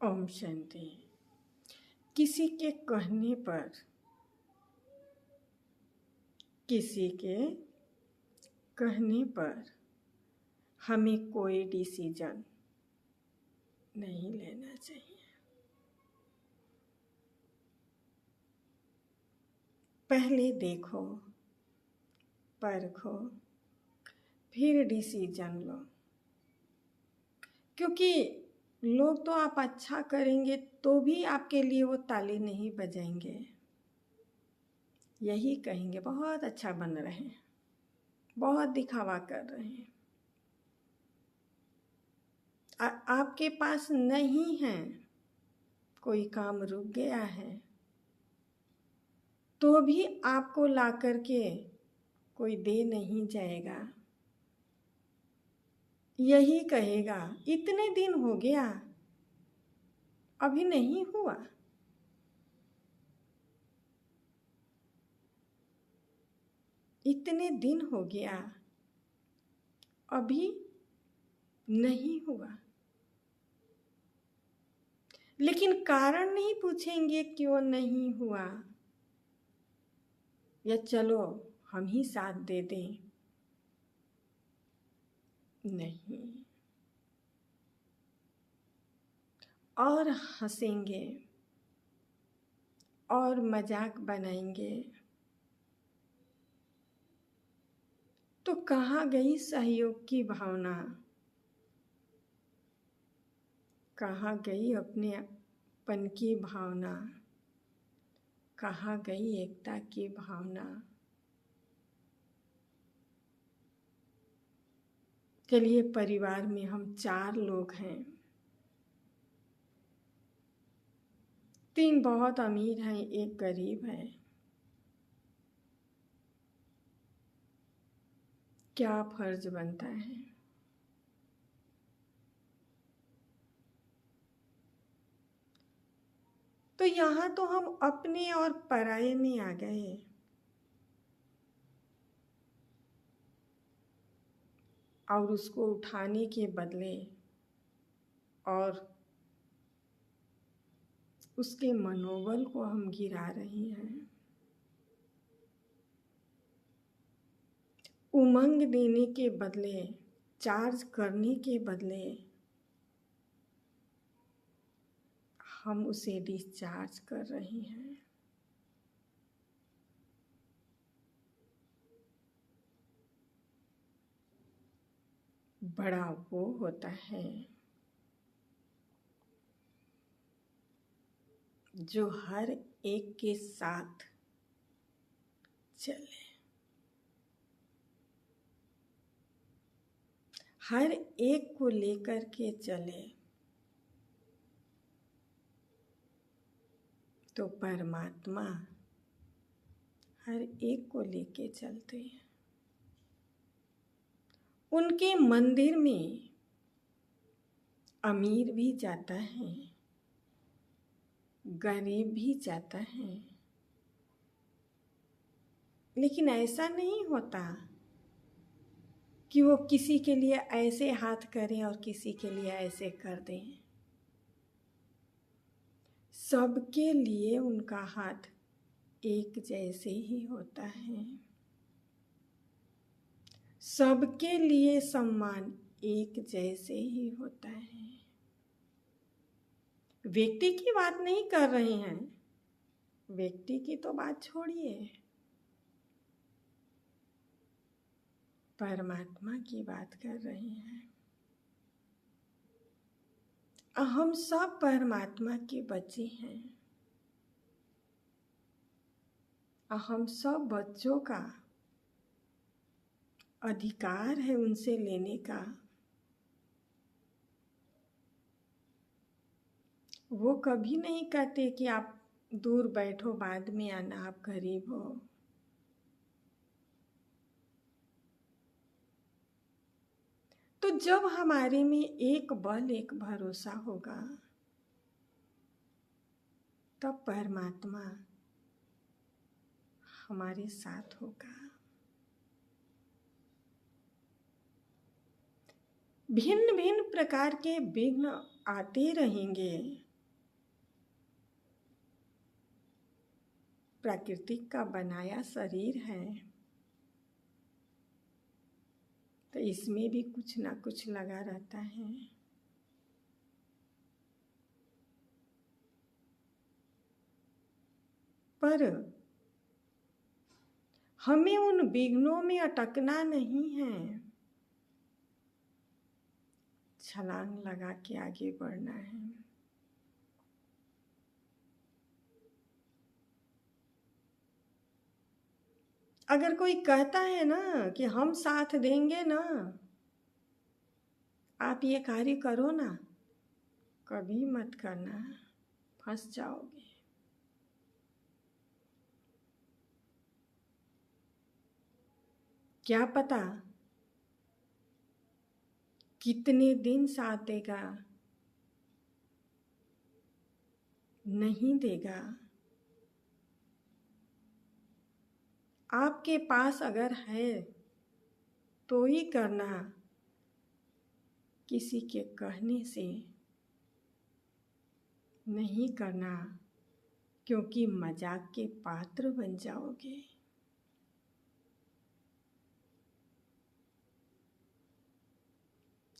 ओम शांति। किसी के कहने पर, हमें कोई डिसीजन नहीं लेना चाहिए। पहले देखो, परखो, फिर डिसीजन लो। क्योंकि लोग तो आप अच्छा करेंगे तो भी आपके लिए वो ताली नहीं बजाएंगे। यही कहेंगे बहुत अच्छा बन रहे हैं, बहुत दिखावा कर रहे हैं। आपके पास नहीं है, कोई काम रुक गया है, तो भी आपको ला करके कोई दे नहीं जाएगा। यही कहेगा इतने दिन हो गया अभी नहीं हुआ। इतने दिन हो गया अभी नहीं हुआ। लेकिन कारण नहीं पूछेंगे क्यों नहीं हुआ, या चलो हम ही साथ दे दें। नहीं, और हंसेंगे और मजाक बनाएंगे। तो कहाँ गई सहयोग की भावना, कहाँ गई अपनेपन की भावना, कहाँ गई एकता की भावना। चलिए, परिवार में हम 4 लोग हैं। 3 बहुत अमीर हैं, 1 गरीब है। क्या फर्ज बनता है? तो यहाँ तो हम अपने और पराये में आ गए। और उसको उठाने के बदले और उसके मनोबल को हम गिरा रहे हैं। उमंग देने के बदले, चार्ज करने के बदले हम उसे डिस्चार्ज कर रहे हैं। बड़ा वो होता है जो हर एक के साथ चले, हर एक को लेकर के चले। तो परमात्मा हर एक को लेके चलते हैं। उनके मंदिर में अमीर भी जाता है, गरीब भी जाता है। लेकिन ऐसा नहीं होता कि वो किसी के लिए ऐसे हाथ करें और किसी के लिए ऐसे कर दें। सबके लिए उनका हाथ एक जैसे ही होता है। सबके लिए सम्मान एक जैसे ही होता है। व्यक्ति की बात नहीं कर रहे हैं, व्यक्ति की तो बात छोड़िए, परमात्मा की बात कर रहे हैं। हम सब परमात्मा के बच्चे हैं। हम सब बच्चों का अधिकार है उनसे लेने का। वो कभी नहीं कहते कि आप दूर बैठो, बाद में आना, आप गरीब हो। तो जब हमारे में एक बल, एक भरोसा होगा, तब परमात्मा हमारे साथ होगा। भिन्न भिन्न प्रकार के विघ्न आते रहेंगे, प्राकृतिक का बनाया शरीर है, तो इसमें भी कुछ ना कुछ लगा रहता है। पर हमें उन विघ्नों में अटकना नहीं है, छलांग लगा के आगे बढ़ना है। अगर कोई कहता है ना कि हम साथ देंगे ना, आप ये कार्य करो ना, कभी मत करना, फंस जाओगे। क्या पता कितने दिन साथ देगा, नहीं देगा। आपके पास अगर है तो ही करना, किसी के कहने से नहीं करना, क्योंकि मजाक के पात्र बन जाओगे।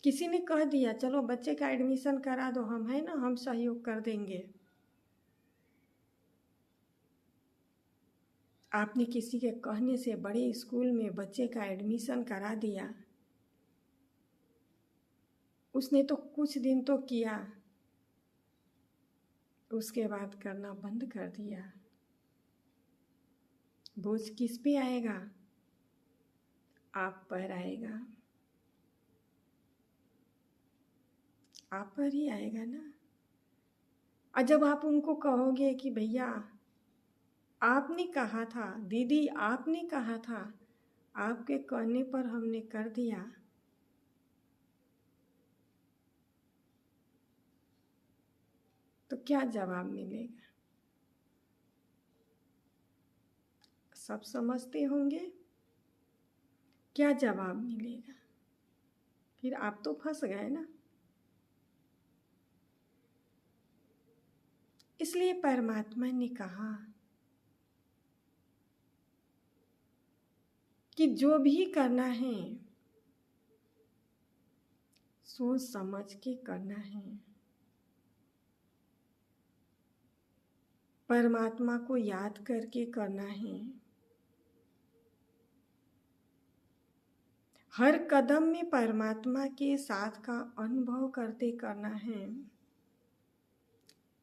किसी ने कह दिया चलो बच्चे का एडमिशन करा दो, हम है ना, हम सहयोग कर देंगे। आपने किसी के कहने से बड़े स्कूल में बच्चे का एडमिशन करा दिया, उसने तो कुछ दिन तो किया, उसके बाद करना बंद कर दिया। बोझ किस पे आएगा? आप पर आएगा, आप पर ही आएगा ना। और जब आप उनको कहोगे कि भैया आपने कहा था, दीदी आपने कहा था, आपके कहने पर हमने कर दिया, तो क्या जवाब मिलेगा? सब समझते होंगे क्या जवाब मिलेगा? फिर आप तो फंस गए ना। इसलिए परमात्मा ने कहा कि जो भी करना है सोच समझ के करना है, परमात्मा को याद करके करना है, हर कदम में परमात्मा के साथ का अनुभव करते करना है।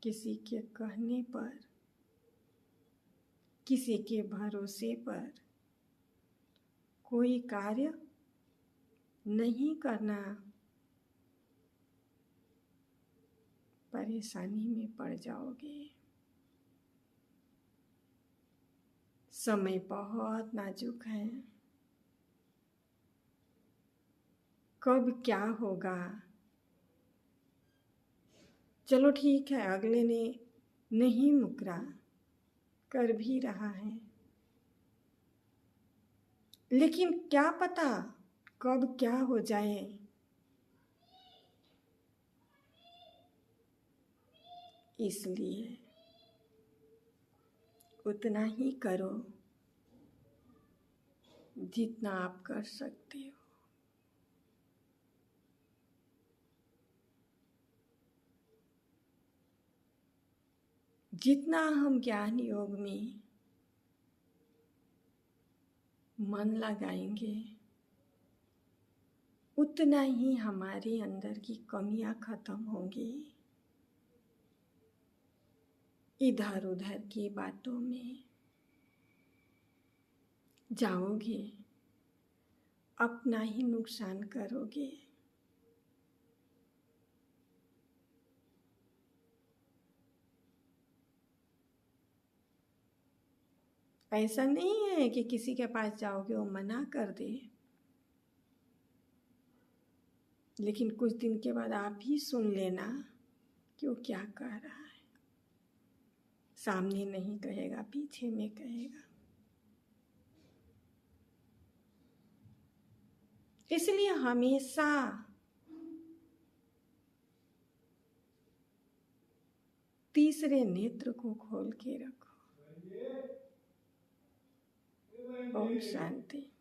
किसी के कहने पर, किसी के भरोसे पर कोई कार्य नहीं करना, परेशानी में पड़ जाओगे। समय बहुत नाजुक है, कब क्या होगा। चलो ठीक है, अगले ने नहीं मुकरा, कर भी रहा है, लेकिन क्या पता कब क्या हो जाए। इसलिए उतना ही करो जितना आप कर सकते हो। जितना हम ज्ञान योग में मन लगाएंगे, उतना ही हमारे अंदर की कमियां खत्म होंगी। इधर उधर की बातों में जाओगे, अपना ही नुकसान करोगे। ऐसा नहीं है कि किसी के पास जाओगे वो मना कर दे, लेकिन कुछ दिन के बाद आप ही सुन लेना कि वो क्या कह रहा है। सामने नहीं कहेगा, पीछे में कहेगा। इसलिए हमेशा तीसरे नेत्र को खोल के रखो। ओम शांति।